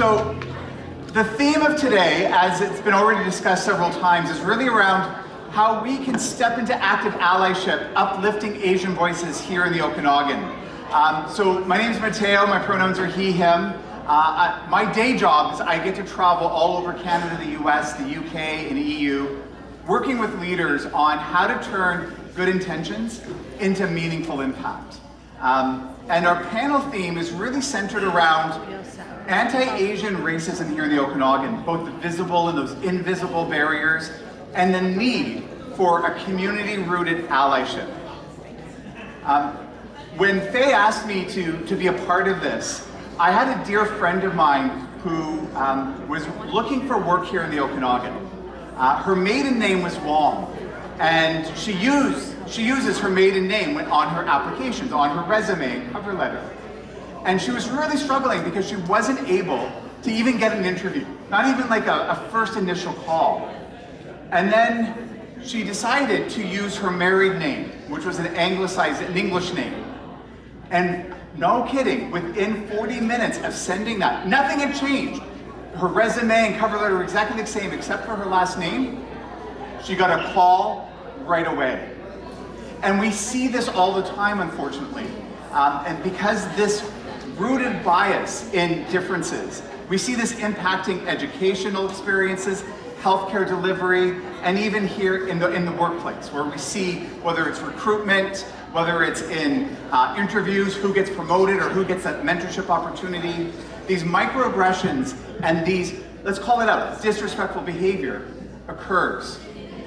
So the theme of today, as it's been already discussed several times, is really around how we can step into active allyship, uplifting Asian voices here in the Okanagan. So my name is Matteo, my pronouns are he, him. My day job is I get to travel all over Canada, the US, the UK, and EU, working with leaders on how to turn good intentions into meaningful impact. And our panel theme is really centered around anti-Asian racism here in the Okanagan, both the visible and those invisible barriers, and the need for a community-rooted allyship. When Faye asked me to be a part of this, I had a dear friend of mine who was looking for work here in the Okanagan. Her maiden name was Wong, and she uses her maiden name on her applications, on her resume and cover letter. And she was really struggling because she wasn't able to even get an interview, not even like a first initial call. And then she decided to use her married name, which was an English name. And no kidding, within 40 minutes of sending that, nothing had changed. Her resume and cover letter were exactly the same except for her last name. She got a call right away. And we see this all the time, unfortunately. And because this rooted bias in differences, we see this impacting educational experiences, healthcare delivery, and even here in the workplace, where we see whether it's recruitment, whether it's in interviews, who gets promoted or who gets that mentorship opportunity, these microaggressions and these, let's call it out, disrespectful behavior occurs.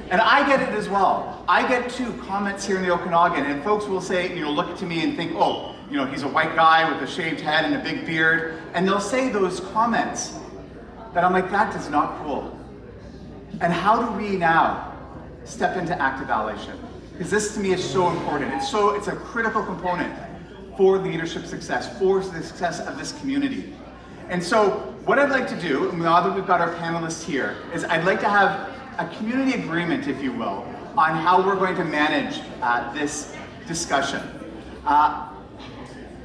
And I get it as well. I get too comments here in the Okanagan, and folks will say, look to me and think, oh, he's a white guy with a shaved head and a big beard, and they'll say those comments that I'm like, that is not cool. And how do we now step into active allyship? Because this to me is so important. It's a critical component for leadership success, for the success of this community. And so what I'd like to do, now that we've got our panelists here, is I'd like to have a community agreement, if you will, on how we're going to manage this discussion.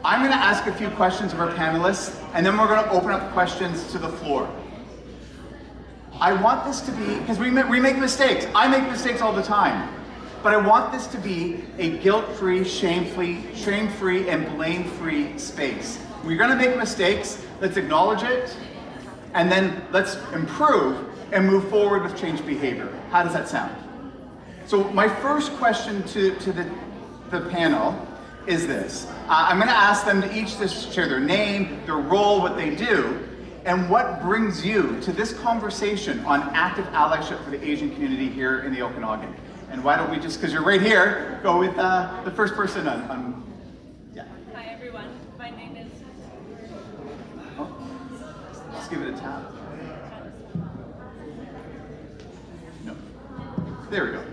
I'm going to ask a few questions of our panelists, and then we're going to open up questions to the floor. I want this to be, because we make mistakes. I make mistakes all the time. But I want this to be a guilt-free, shame-free, and blame-free space. We're going to make mistakes. Let's acknowledge it, and then let's improve and move forward with change behavior. How does that sound? So my first question to the panel is this. I'm going to ask them to each just share their name, their role, what they do, and what brings you to this conversation on active allyship for the Asian community here in the Okanagan. And why don't we just, because you're right here, go with the first person on yeah. Hi everyone, my name is... Oh, just give it a tap. No. There we go.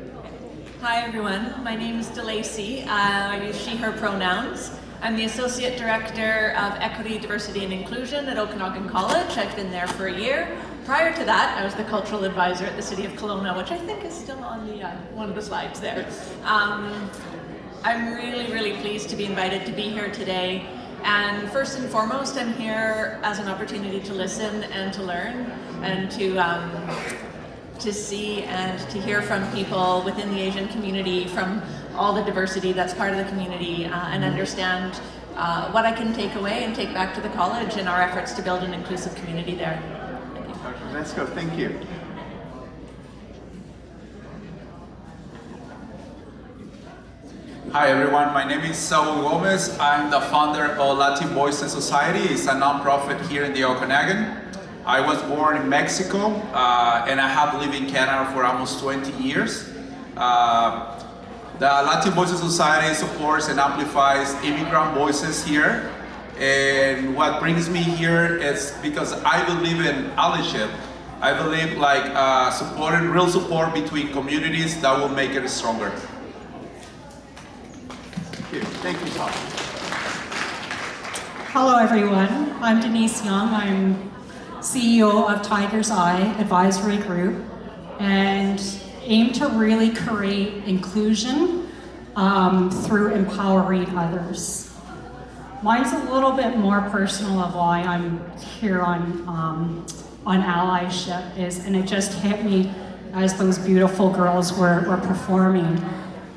Hi everyone, my name is Delacey. I use she, her pronouns. I'm the Associate Director of Equity, Diversity and Inclusion at Okanagan College. I've been there for a year. Prior to that, I was the Cultural Advisor at the City of Kelowna, which I think is still on the one of the slides there. Yes. I'm really, really pleased to be invited to be here today. And first and foremost, I'm here as an opportunity to listen and to learn and to see and to hear from people within the Asian community, from all the diversity that's part of the community, and understand what I can take away and take back to the college in our efforts to build an inclusive community there. Thank you. Dr. Tedesco, thank you. Hi everyone, my name is Saul Gomez. I'm the founder of Latin Voices Society. It's a nonprofit here in the Okanagan. I was born in Mexico and I have lived in Canada for almost 20 years. The Latin Voices Society supports and amplifies immigrant voices here. And what brings me here is because I believe in allyship. I believe supporting real support between communities that will make it stronger. Thank you, Tom. Hello everyone, I'm Denise Young. I'm CEO of Tiger's Eye Advisory Group and aim to really create inclusion through empowering others. Mine's a little bit more personal of why I'm here on Allyship and it just hit me as those beautiful girls were performing,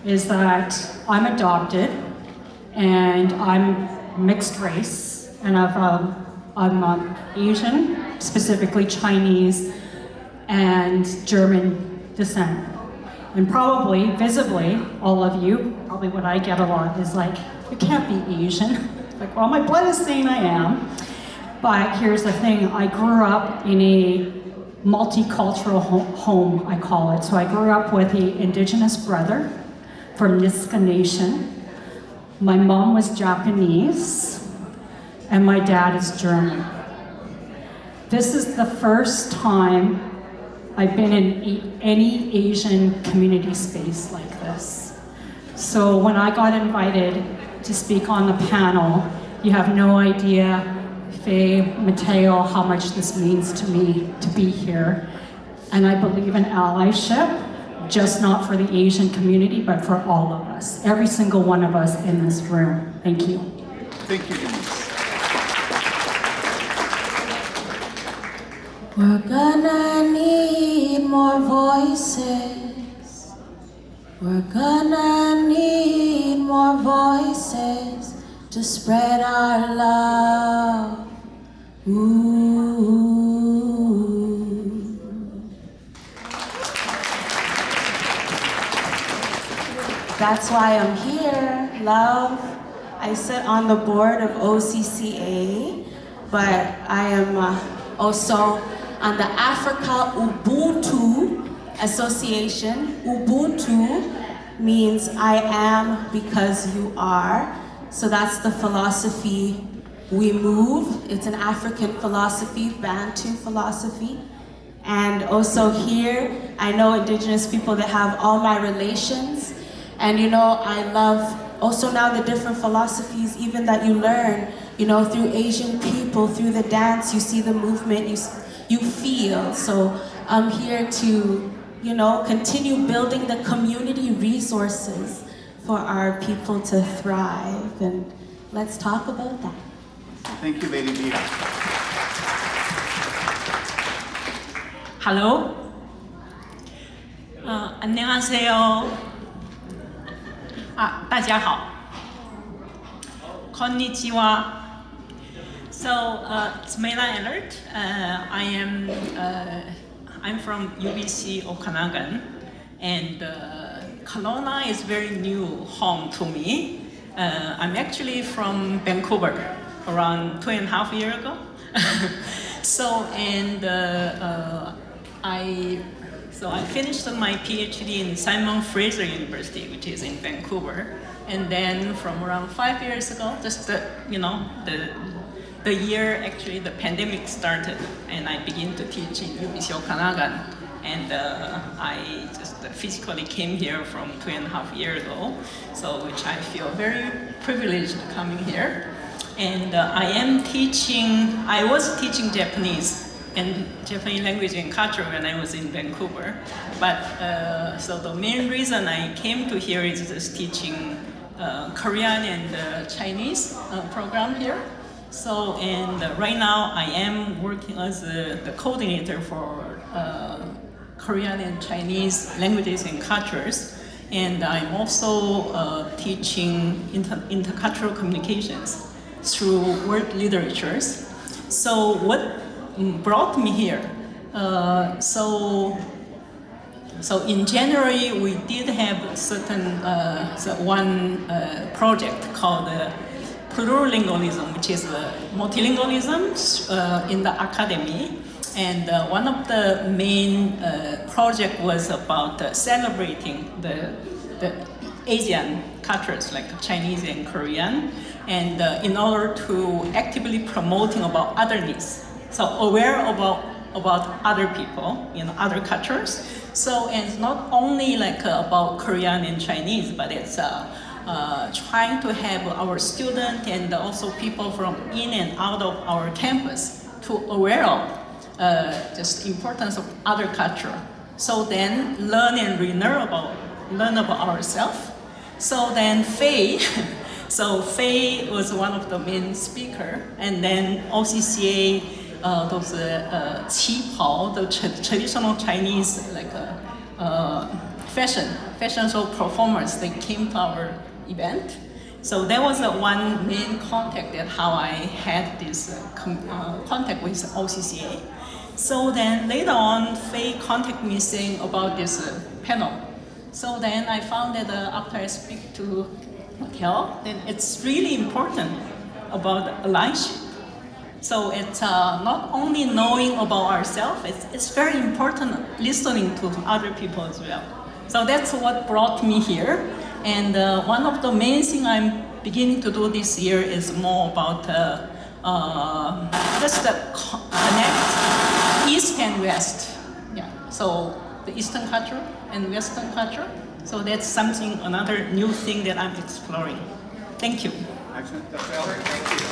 is that I'm adopted and I'm mixed race and I'm Asian, specifically Chinese and German descent. And probably, visibly, all of you, probably what I get a lot is like, you can't be Asian. Like, well, my blood is saying I am. But here's the thing, I grew up in a multicultural home, I call it. So I grew up with an indigenous brother from Niska Nation. My mom was Japanese, and my dad is German. This is the first time I've been in any Asian community space like this. So when I got invited to speak on the panel, you have no idea, Faye, Matteo, how much this means to me to be here. And I believe in allyship, just not for the Asian community, but for all of us, every single one of us in this room. Thank you. Thank you, Denise. We're gonna need more voices. We're gonna need more voices to spread our love. Ooh. That's why I'm here, love. I sit on the board of OCCA, but I am also on the Africa Ubuntu Association. Ubuntu means I am because you are. So that's the philosophy we move. It's an African philosophy, Bantu philosophy. And also here, I know Indigenous people that have all my relations. And you know, I love also now the different philosophies, even that you learn, you know, through Asian people, through the dance, you see the movement, you feel. So I'm here to, you know, continue building the community resources for our people to thrive. And let's talk about that. Thank you, Lady Vita. Hello. 안녕하세요. 大家好. Konnichiwa. So it's Meilan Ehlert. I'm from UBC Okanagan, and Kelowna is very new home to me. I'm actually from Vancouver, around 2.5 years ago. I finished my PhD in Simon Fraser University, which is in Vancouver, and then from around 5 years ago, just the year actually the pandemic started, and I began to teach in UBC Okanagan, and I just physically came here from 2.5 years ago, so which I feel very privileged coming here. And I was teaching Japanese and Japanese language and culture when I was in Vancouver, but so the main reason I came to here is just teaching Korean and Chinese program here. So, and right now I am working as the coordinator for Korean and Chinese languages and cultures, and I'm also teaching intercultural communications through world literatures. So what brought me here? So in January we did have certain one project called plurilingualism, which is multilingualism in the academy. And one of the main project was about celebrating the Asian cultures like Chinese and Korean, and in order to actively promoting about otherness, so aware about other people in other cultures. So, and it's not only like about Korean and Chinese, but it's trying to have our students and also people from in and out of our campus to aware of just importance of other culture. So then learn and learn about ourselves. So then Faye So Faye was one of the main speaker, and then OCCA, those qipao, the traditional Chinese fashion show performers, they came to our event. So that was one main contact that how I had this contact with OCCA. So then later on, Faye contacted me saying about this panel. So then I found that after I speak to Matteo, then it's really important about allyship. So it's not only knowing about ourselves, it's very important listening to other people as well. So that's what brought me here. And one of the main things I'm beginning to do this year is more about just connect East and West. Yeah. So the Eastern culture and Western culture. So that's something, another new thing that I'm exploring. Thank you. Excellent. Dr. Ehlert, thank you.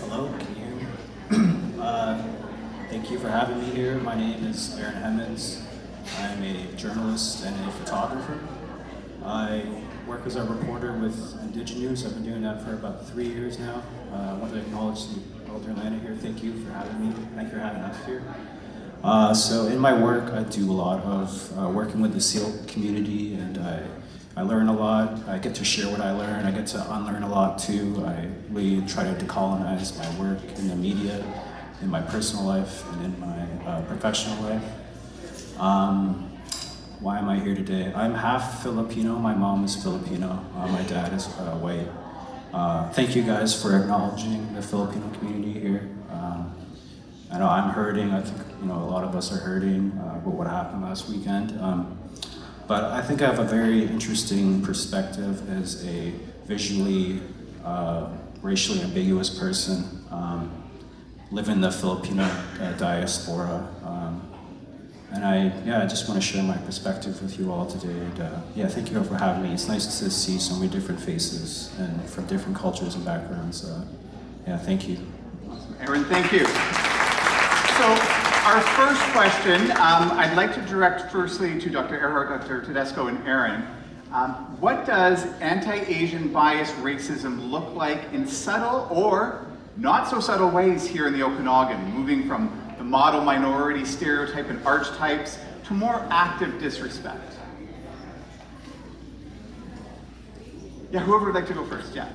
Hello, can you hear me? Thank you for having me here. My name is Aaron Hemmons. I'm a journalist and a photographer. I work as a reporter with Indigenous. I've been doing that for about 3 years now. I want to acknowledge the Elder Atlanta here. Thank you for having me. Thank you for having us here. So in my work, I do a lot of working with the SEAL community, and I learn a lot. I get to share what I learn. I get to unlearn a lot too. I really try to decolonize my work in the media, in my personal life, and in my professional life. Why am I here today? I'm half Filipino. My mom is Filipino. My dad is white. Thank you guys for acknowledging the Filipino community here. I know I'm hurting. I think a lot of us are hurting with what happened last weekend. But I think I have a very interesting perspective as a visually, racially ambiguous person. Live in the Filipino diaspora. And I just want to share my perspective with you all today. And thank you all for having me. It's nice to see so many different faces and from different cultures and backgrounds. Thank you. Awesome. Aaron, thank you. So our first question, I'd like to direct firstly to Dr. Ehlert, Dr. Tedesco, and Aaron. What does anti-Asian bias racism look like in subtle or not so subtle ways here in the Okanagan, moving from the model minority stereotype and archetypes to more active disrespect? Yeah, whoever would like to go first, yeah.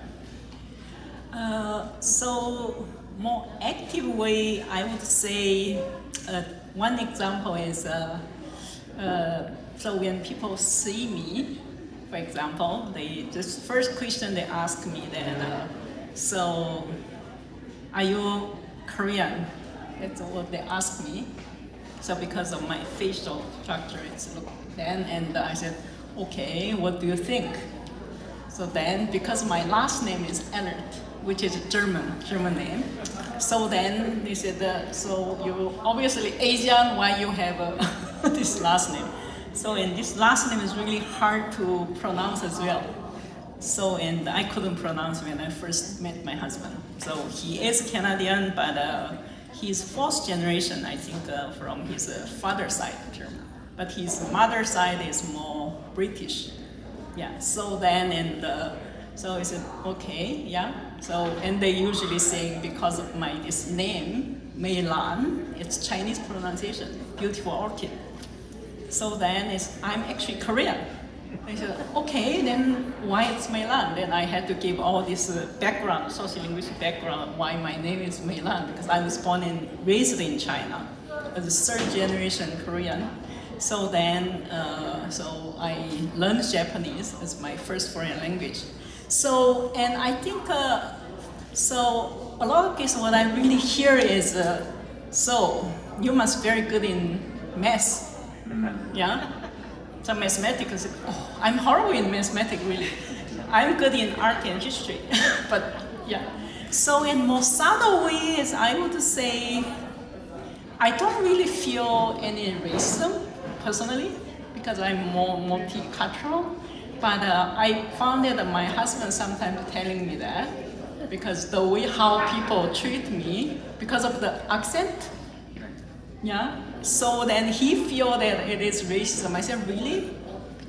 So more active way, I would say, one example is, so when people see me, for example, this first question they ask me then, so are you Korean? That's what they ask me. So because of my facial structure, it's look then, and I said, okay, what do you think? So then, because my last name is Ehlert, which is a German name, so then they said, so you obviously Asian, why you have this last name? So and this last name is really hard to pronounce as well. So and I couldn't pronounce when I first met my husband. So he is Canadian, but he's fourth generation, I think, from his father's side German. But his mother's side is more British. Yeah, so then, and so I said, okay, yeah. So, and they usually say, because of this name, Meilan, it's Chinese pronunciation, beautiful orchid. So then I'm actually Korean. I said, okay, then why it's Meilan? Then I had to give all this background, sociolinguistic background, why my name is Meilan, because I was born and raised in China as a third generation Korean. So then, so I learned Japanese as my first foreign language. So, and I think, so a lot of cases what I really hear is, so you must be very good in math, yeah? So mathematics, oh, I'm horrible in mathematics, really. I'm good in art and history, but yeah. So in more subtle ways, I would say, I don't really feel any racism, personally, because I'm more multicultural. But I found that my husband sometimes telling me that, because the way how people treat me, because of the accent, yeah. So then he feel that it is racism. I said, really?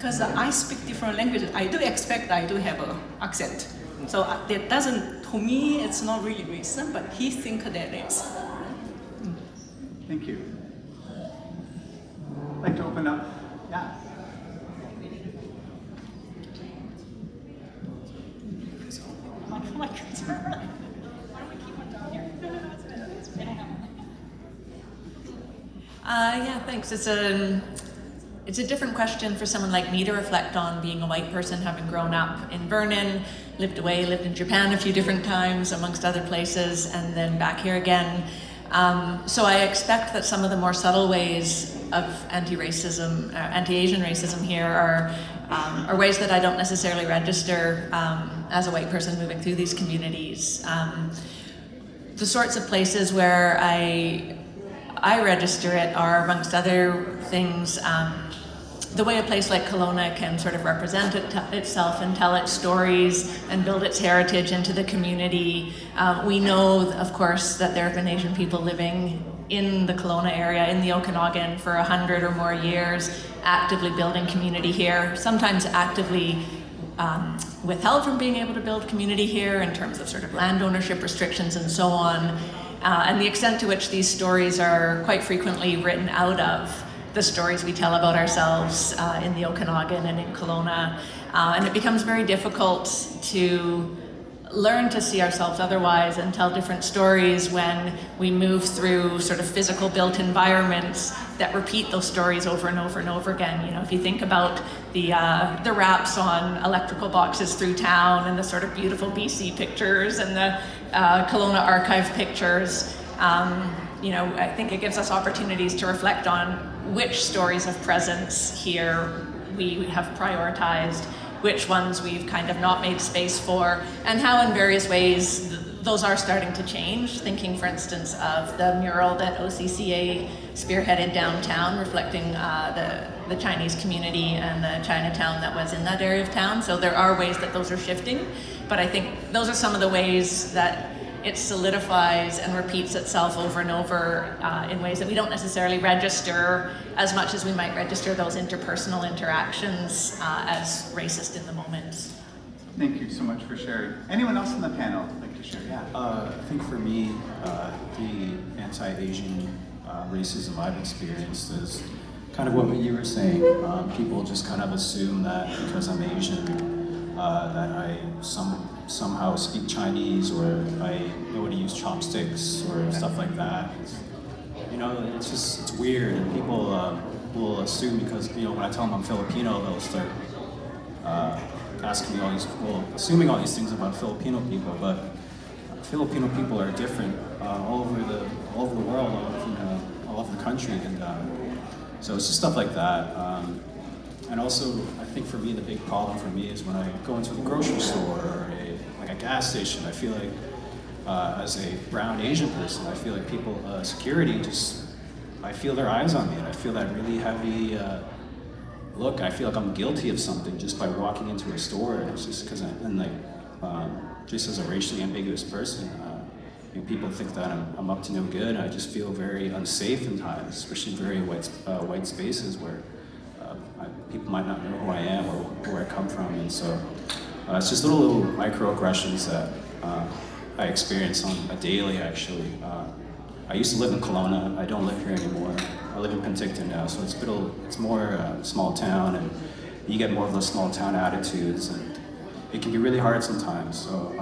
because I speak different languages, I do expect I do have an accent. So that doesn't, to me, it's not really reason, but he think that is. Thank you. I'd like to open up, yeah. Yeah, thanks. It's a different question for someone like me to reflect on, being a white person, having grown up in Vernon, lived in Japan a few different times, amongst other places, and then back here again. So I expect that some of the more subtle ways of anti-racism, anti-Asian racism here are ways that I don't necessarily register as a white person moving through these communities. The sorts of places where I register it are, amongst other things, the way a place like Kelowna can sort of represent itself and tell its stories and build its heritage into the community. We know, of course, that there have been Asian people living in the Kelowna area, in the Okanagan, for 100 or more years, actively building community here, sometimes actively withheld from being able to build community here in terms of sort of land ownership restrictions and so on. And the extent to which these stories are quite frequently written out of the stories we tell about ourselves in the Okanagan and in Kelowna. And it becomes very difficult to learn to see ourselves otherwise and tell different stories when we move through sort of physical built environments that repeat those stories over and over and over again. You know, if you think about the wraps on electrical boxes through town and the sort of beautiful BC pictures and the Kelowna archive pictures, you know, I think it gives us opportunities to reflect on which stories of presence here we have prioritized, which ones we've kind of not made space for, and how in various ways those are starting to change. Thinking, for instance, of the mural that OCCA spearheaded downtown, reflecting the Chinese community and the Chinatown that was in that area of town. So there are ways that those are shifting, but I think those are some of the ways that it solidifies and repeats itself over and over in ways that we don't necessarily register as much as we might register those interpersonal interactions as racist in the moment. Thank you so much for sharing. Anyone else on the panel would like to share? Yeah. I think for me, the anti-Asian racism I've experienced is kind of what you were saying. People just kind of assume that because I'm Asian, that I somehow speak Chinese, or I know how to use chopsticks or stuff like that. You know, it's weird, and people will assume because, you know, when I tell them I'm Filipino, they'll start asking me assuming all these things about Filipino people, but Filipino people are different all over the world, all over the country, and so it's just stuff like that. And also, I think for me, the big problem for me is when I go into the grocery store or a gas station, I feel like, as a brown Asian person, I feel like people, security I feel their eyes on me, and I feel that really heavy look. I feel like I'm guilty of something just by walking into a store, and it's just because just as a racially ambiguous person, you know, people think that I'm up to no good. I just feel very unsafe in times, especially very white spaces where people might not know who I am or where I come from, and so it's just little microaggressions that I experience on a daily, actually. I used to live in Kelowna. I don't live here anymore. I live in Penticton now, so it's more small town, and you get more of those small town attitudes, and it can be really hard sometimes. So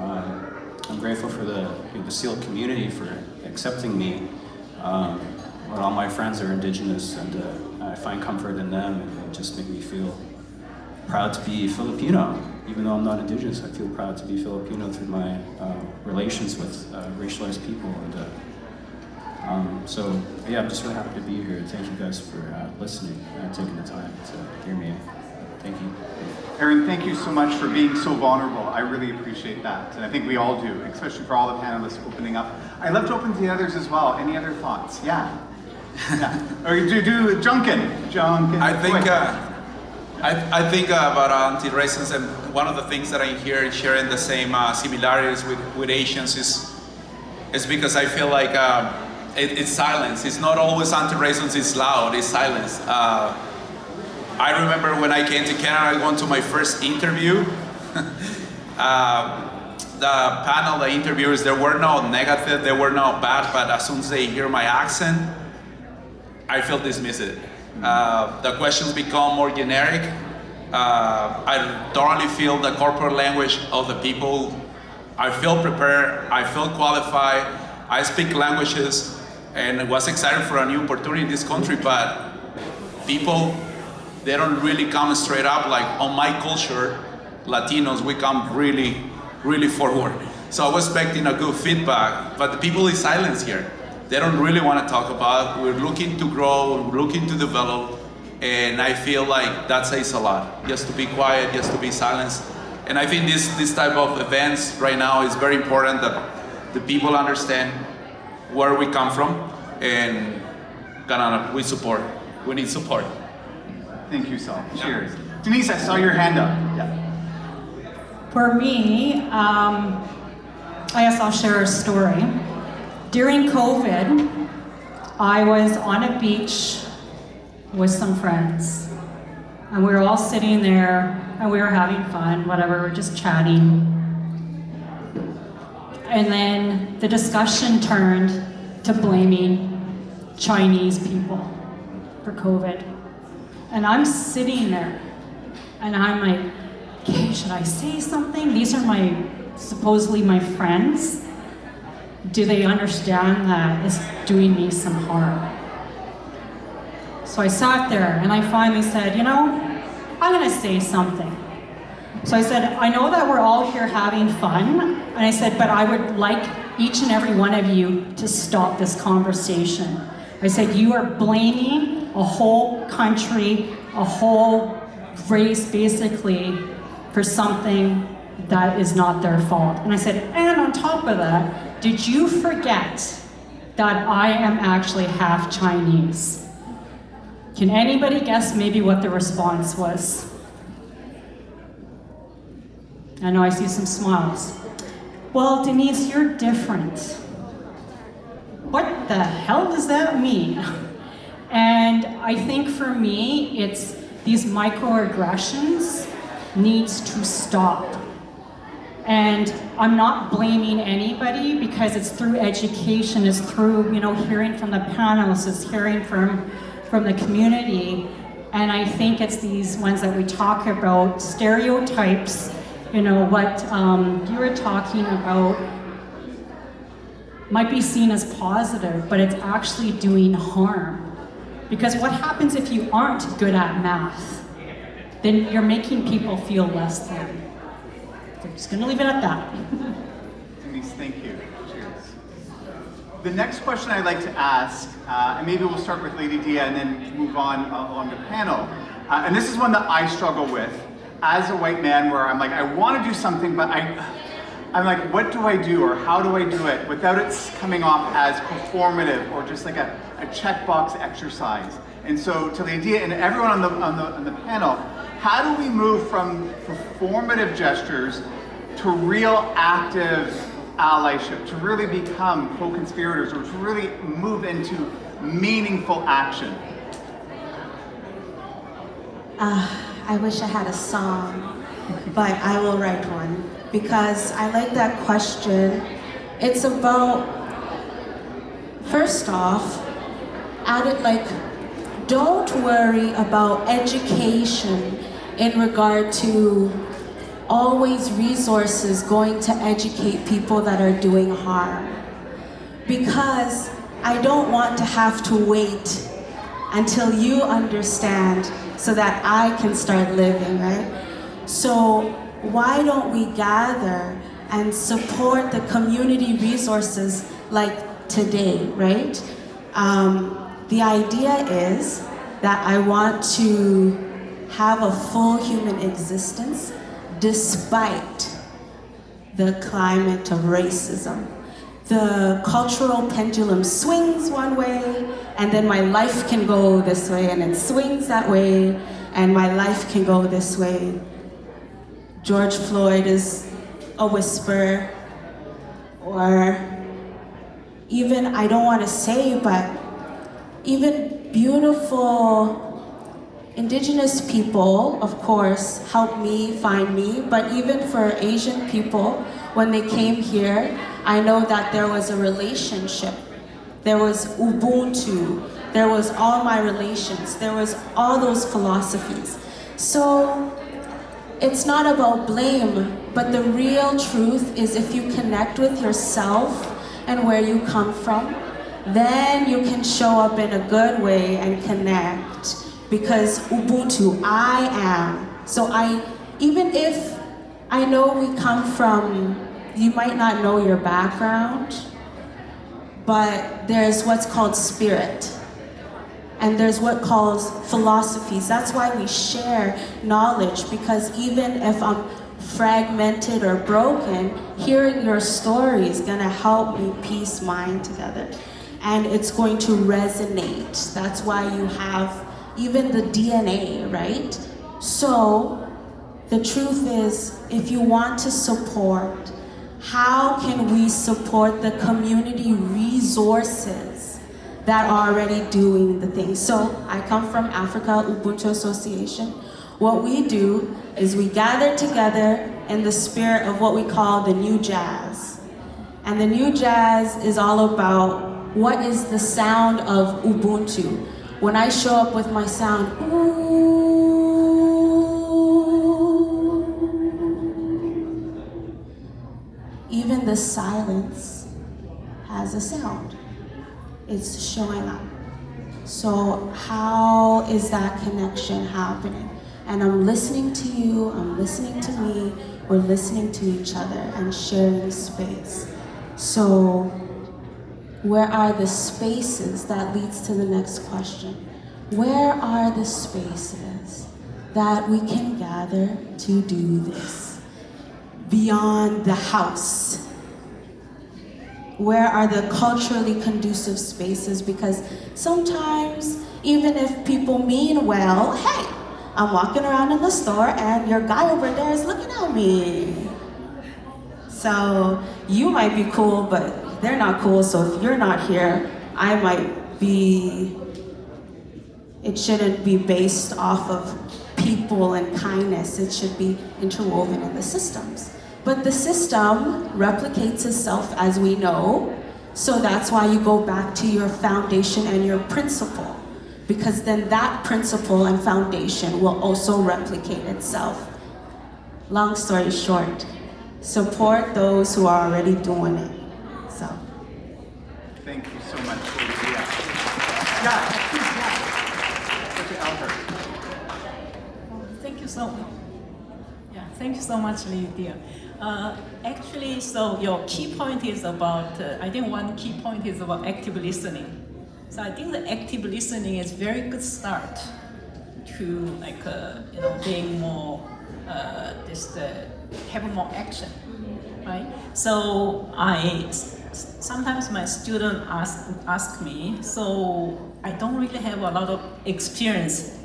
I'm grateful for the SEAL community for accepting me. All my friends are Indigenous, and I find comfort in them, and they just make me feel proud to be Filipino. Even though I'm not Indigenous, I feel proud to be Filipino through my relations with racialized people. And so, yeah, I'm just really happy to be here. Thank you guys for listening and taking the time to hear me. Thank you. Aaron, thank you so much for being so vulnerable. I really appreciate that, and I think we all do, especially for all the panelists opening up. I'd love to open to the others as well. Any other thoughts? Yeah. Yeah. Or do Junkin. I think about anti-racism. One of the things that I hear sharing the same similarities with Asians is because I feel like it's silence. It's not always anti-racism. It's loud. It's silence. I remember when I came to Canada, I went to my first interview. The panel, the interviewers, there were no negative, they were no bad, but as soon as they hear my accent, I feel dismissed. The questions become more generic. I thoroughly feel the corporate language of the people. I feel prepared, I feel qualified, I speak languages, and was excited for a new opportunity in this country, but people, they don't really come straight up. Like on my culture, Latinos, we come really forward. So I was expecting a good feedback, but the people is silence here. They don't really want to talk about it. We're looking to grow, we're looking to develop, and I feel like that says a lot. Just to be quiet, just to be silenced. And I think this type of events right now is very important that the people understand where we come from, and we support. We need support. Thank you, Sal. Cheers. Denise, I saw your hand up. Yeah. For me, I guess I'll share a story. During COVID, I was on a beach with some friends, and we were all sitting there, and we were having fun, whatever, we were just chatting. And then the discussion turned to blaming Chinese people for COVID. And I'm sitting there, and I'm like, okay, should I say something? These are supposedly my friends. Do they understand that it's doing me some harm? So I sat there and I finally said, I'm gonna say something. So I said, I know that we're all here having fun, and I said, but I would like each and every one of you to stop this conversation. I said, you are blaming a whole country, a whole race basically, for something that is not their fault. And I said, and on top of that, did you forget that I am actually half Chinese? Can anybody guess maybe what the response was? I know I see some smiles. Well, Denise, you're different. What the hell does that mean? And I think for me, it's these microaggressions needs to stop. And I'm not blaming anybody because it's through education, it's through, hearing from the panelists, it's hearing from the community. And I think it's these ones that we talk about, stereotypes, what you were talking about might be seen as positive, but it's actually doing harm. Because what happens if you aren't good at math? Then you're making people feel less than. So I'm just gonna leave it at that. Denise, thank you. Cheers. The next question I'd like to ask, and maybe we'll start with Lady Dia and then move on along the panel. And this is one that I struggle with as a white man, where I'm like, I want to do something, but I'm like, what do I do, or how do I do it without it coming off as performative or just like a checkbox exercise? And so to the idea, and everyone on the panel, how do we move from performative gestures to real active allyship, to really become co-conspirators, or to really move into meaningful action? I wish I had a song, but I will write one, because I like that question. It's about, first off, don't worry about education in regard to always resources going to educate people that are doing harm. Because I don't want to have to wait until you understand so that I can start living, right? So why don't we gather and support the community resources like today, right? The idea is that I want to have a full human existence despite the climate of racism. The cultural pendulum swings one way, and then my life can go this way, and it swings that way, and my life can go this way. George Floyd is a whisper, or even, I don't want to say, but even beautiful Indigenous people, of course, helped me find me, but even for Asian people, when they came here, I know that there was a relationship. There was Ubuntu, there was all my relations, there was all those philosophies. So it's not about blame, but the real truth is if you connect with yourself and where you come from, then you can show up in a good way and connect. Because Ubuntu, I am. So even if I know we come from, you might not know your background, but there's what's called spirit. And there's what calls philosophies. That's why we share knowledge, because even if I'm fragmented or broken, hearing your story is gonna help me piece mine together. And it's going to resonate. That's why you have even the DNA, right? So the truth is, if you want to support, how can we support the community resources that are already doing the thing? So I come from Africa Ubuntu Association. What we do is we gather together in the spirit of what we call the new jazz. And the new jazz is all about what is the sound of Ubuntu. When I show up with my sound, ooh, even the silence has a sound. It's showing up. So how is that connection happening? And I'm listening to you, I'm listening to me, we're listening to each other and sharing space. So where are the spaces? That leads to the next question. Where are the spaces that we can gather to do this? Beyond the house. Where are the culturally conducive spaces? Because sometimes, even if people mean well, hey, I'm walking around in the store and your guy over there is looking at me. So you might be cool, but they're not cool, so if you're not here, I might be, it shouldn't be based off of people and kindness. It should be interwoven in the systems. But the system replicates itself, as we know, so that's why you go back to your foundation and your principle, because then that principle and foundation will also replicate itself. Long story short, support those who are already doing it. So. Thank you so much. Yeah, please, yeah. Dr. Ehlert. Thank you so much. Yeah, thank you so much, Lydia. Actually, so your key point is about, I think one key point is about active listening. So I think the active listening is very good start to being more, having more action, right? So sometimes my students ask me, so I don't really have a lot of experiences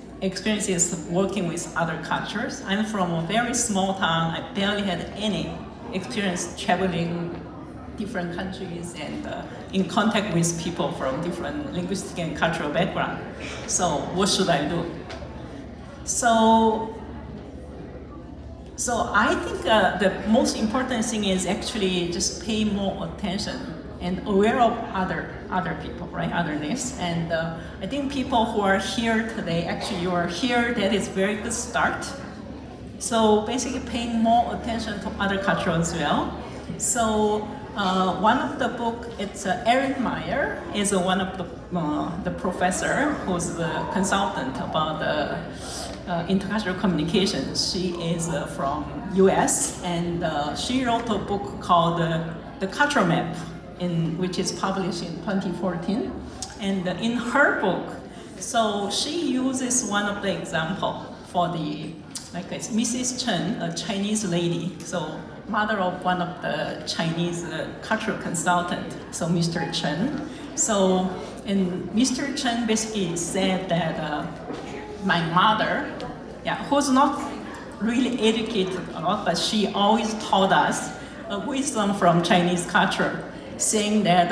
working with other cultures. I'm from a very small town. I barely had any experience traveling different countries and in contact with people from different linguistic and cultural background. So what should I do? So I think the most important thing is actually just pay more attention and aware of other people, right? Otherness. And I think people who are here today, actually you are here, that is very good start. So basically paying more attention to other cultures as well. So one of the book, it's Erin Meyer, is one of the professor who's the consultant about intercultural communication. She is from US, and she wrote a book called The Cultural Map, which is published in 2014. And in her book, so she uses one of the example for it's Mrs. Chen, a Chinese lady, so mother of one of the Chinese cultural consultant, so Mr. Chen. So, and Mr. Chen basically said that my mother, who's not really educated a lot, but she always taught us wisdom from Chinese culture, saying that,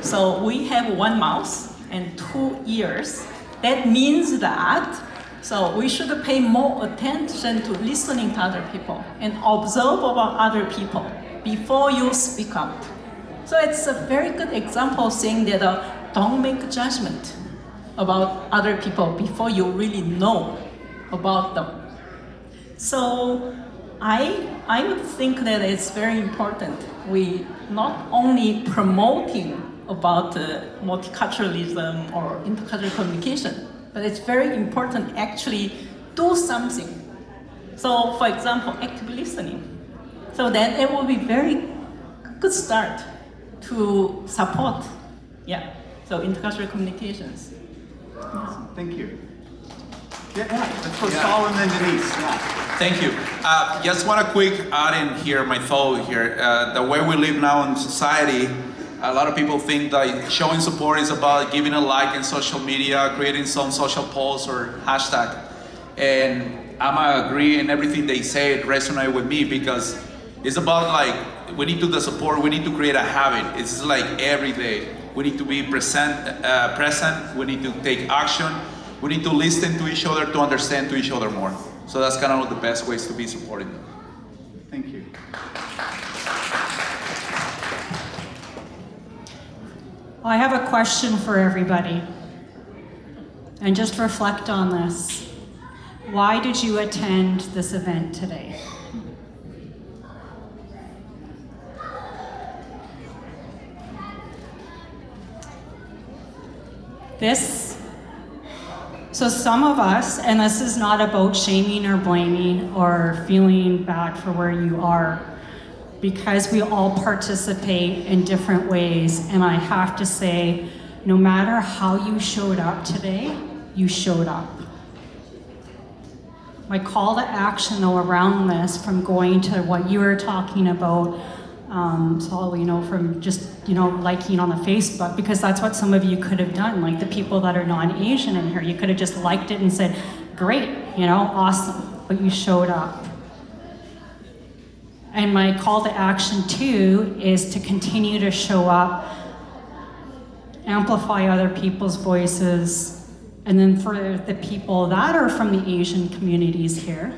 so we have one mouth and 2 ears. That means that, So we should pay more attention to listening to other people and observe about other people before you speak out. So it's a very good example saying that don't make judgment about other people before you really know about them. So I would think that it's very important we not only promoting about multiculturalism or intercultural communication, but it's very important actually do something. So for example, active listening. So then it will be very good start to support, so intercultural communications. Thank you. Yeah, let's go Saul and then Denise. Yeah. Thank you. Just want a quick add in here, my thought here. The way we live now in society, a lot of people think that showing support is about giving a like in social media, creating some social post or hashtag. And I'm agree in everything they say, it resonates with me because it's about like, we need to do the support, we need to create a habit. It's like every day. We need to be present, we need to take action, we need to listen to each other to understand to each other more. So that's kind of one of the best ways to be supported. Thank you. I have a question for everybody. And just reflect on this. Why did you attend this event today? So some of us, and this is not about shaming or blaming or feeling bad for where you are, because we all participate in different ways, and I have to say, no matter how you showed up today, you showed up. My call to action though around this, from going to what you were talking about, so, from just, liking on the Facebook, because that's what some of you could have done, like the people that are non-Asian in here, you could have just liked it and said, great, awesome, but you showed up. And my call to action too is to continue to show up, amplify other people's voices, and then for the people that are from the Asian communities here,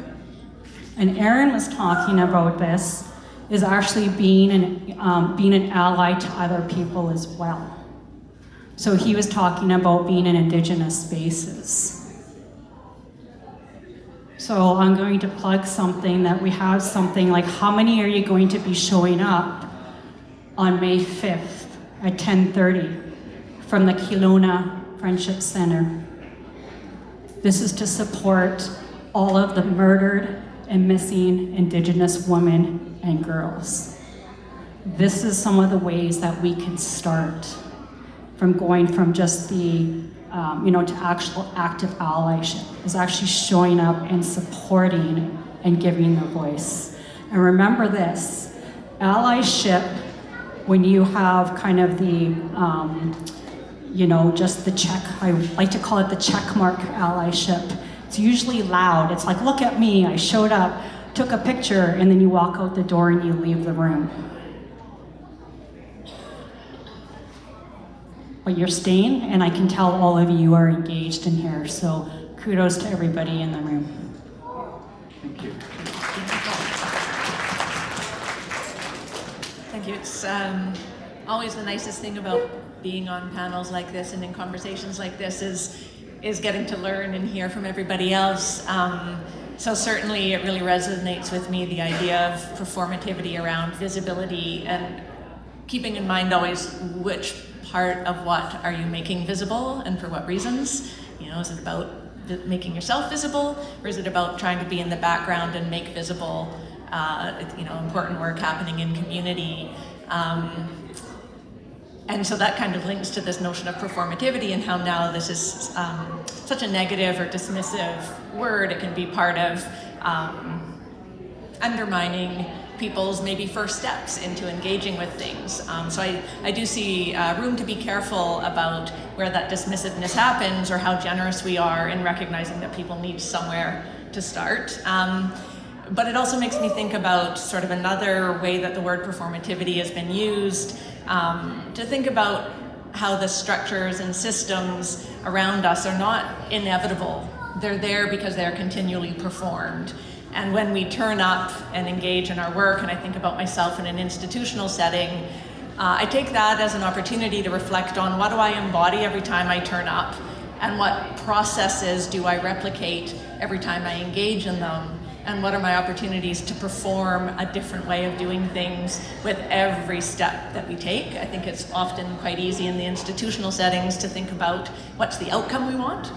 and Aaron was talking about this, is actually being an ally to other people as well. So he was talking about being in Indigenous spaces. So I'm going to plug something that we have something like, how many are you going to be showing up on May 5th at 10:30 from the Kelowna Friendship Center? This is to support all of the murdered and missing Indigenous women and girls. This is some of the ways that we can start from going from just the, to actual active allyship, is actually showing up and supporting and giving the voice. And remember this, allyship, when you have kind of the, just the check, I like to call it the check mark allyship. It's usually loud. It's like, look at me, I showed up, took a picture, and then you walk out the door and you leave the room. But you're staying, and I can tell all of you are engaged in here, so kudos to everybody in the room. Thank you. Thank you. It's always the nicest thing about being on panels like this and in conversations like this is getting to learn and hear from everybody else. So certainly it really resonates with me, the idea of performativity around visibility and keeping in mind always which part of what are you making visible and for what reasons. Is it about making yourself visible, or is it about trying to be in the background and make visible important work happening in community? And so that kind of links to this notion of performativity and how now this is such a negative or dismissive word. It can be part of undermining people's maybe first steps into engaging with things. So I do see room to be careful about where that dismissiveness happens or how generous we are in recognizing that people need somewhere to start. But it also makes me think about sort of another way that the word performativity has been used, to think about how the structures and systems around us are not inevitable They're there because they're continually performed. And when we turn up and engage in our work, and I think about myself in an institutional setting, I take that as an opportunity to reflect on what do I embody every time I turn up, and what processes do I replicate every time I engage in them, and what are my opportunities to perform a different way of doing things with every step that we take. I think it's often quite easy in the institutional settings to think about what's the outcome we want,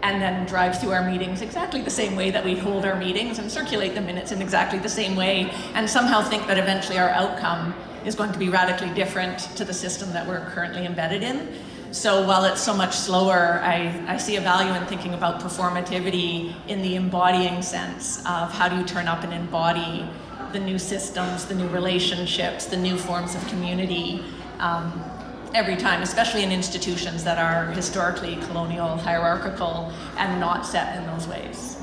and then drive through our meetings exactly the same way that we hold our meetings and circulate the minutes in exactly the same way, and somehow think that eventually our outcome is going to be radically different to the system that we're currently embedded in. So while it's so much slower, I see a value in thinking about performativity in the embodying sense of how do you turn up and embody the new systems, the new relationships, the new forms of community every time, especially in institutions that are historically colonial, hierarchical, and not set in those ways.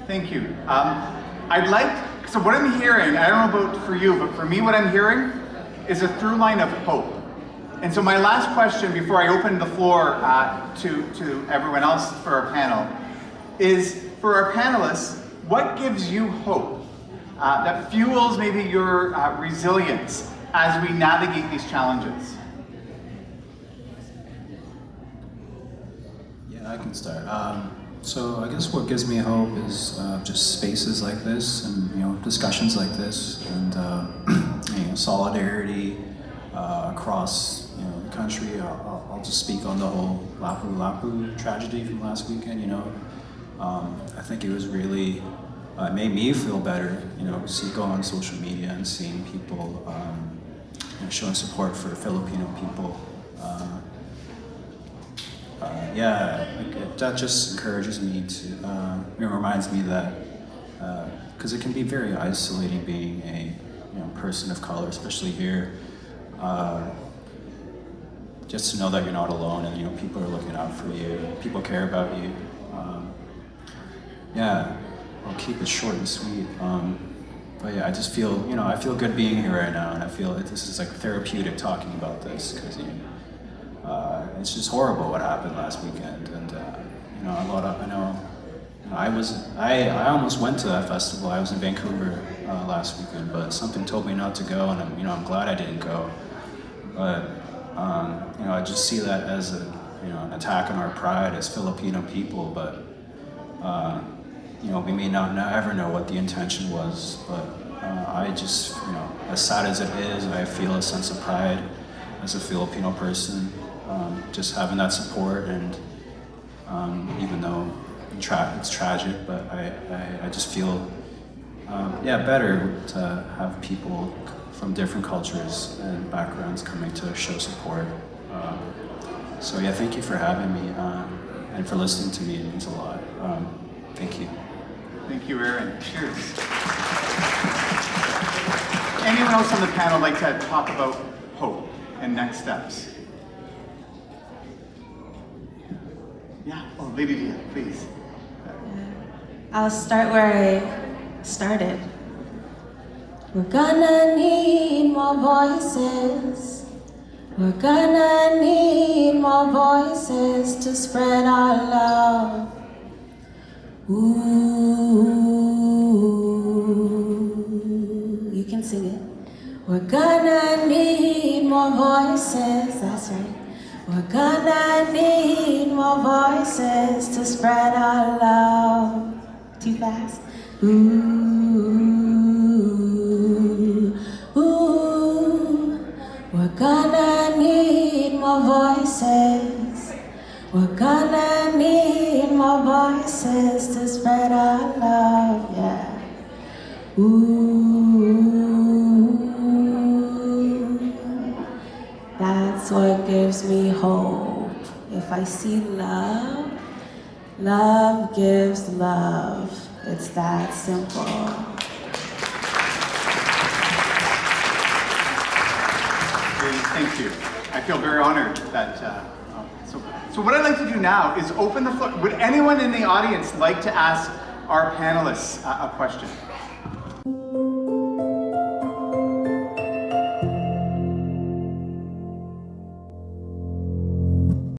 Thank you. So what I'm hearing, I don't know about for you, but for me what I'm hearing is a through line of hope. And so my last question before I open the floor to everyone else for our panel is, for our panelists, what gives you hope that fuels maybe your resilience as we navigate these challenges? Yeah, I can start. So I guess what gives me hope is just spaces like this, and discussions like this, and solidarity across the country. I'll just speak on the whole Lapu tragedy from last weekend. I think it was really it made me feel better. Going on social media and seeing people showing support for Filipino people. That just encourages me to, it reminds me that, because it can be very isolating being a person of color, especially here, just to know that you're not alone, and people are looking out for you, people care about you. I'll keep it short and sweet. But yeah, I just feel, I feel good being here right now, and I feel that this is like therapeutic talking about this, because it's just horrible what happened last weekend, and I almost went to that festival. I was in Vancouver last weekend, but something told me not to go, and I'm glad I didn't go. But I just see that as an attack on our pride as Filipino people. But we may not ever know what the intention was. But I just, as sad as it is, I feel a sense of pride as a Filipino person. Just having that support, and even though it's tragic, but I just feel better to have people from different cultures and backgrounds coming to show support. Thank you for having me and for listening to me. It means a lot. Thank you. Thank you, Aaron. Cheers. Anyone else on the panel like to talk about hope and next steps? Yeah, Lady Dia, please. I'll start where I started. We're gonna need more voices. We're gonna need more voices to spread our love. Ooh, you can sing it. We're gonna need more voices, that's right. We're gonna need more voices to spread our love. Too fast? Ooh, ooh. We're gonna need more voices. We're gonna need more voices to spread our love, yeah. Ooh, that's what gives me hope. If I see love, love gives love. It's that simple. Thank you. I feel very honored that. So what I'd like to do now is open the floor. Would anyone in the audience like to ask our panelists a question?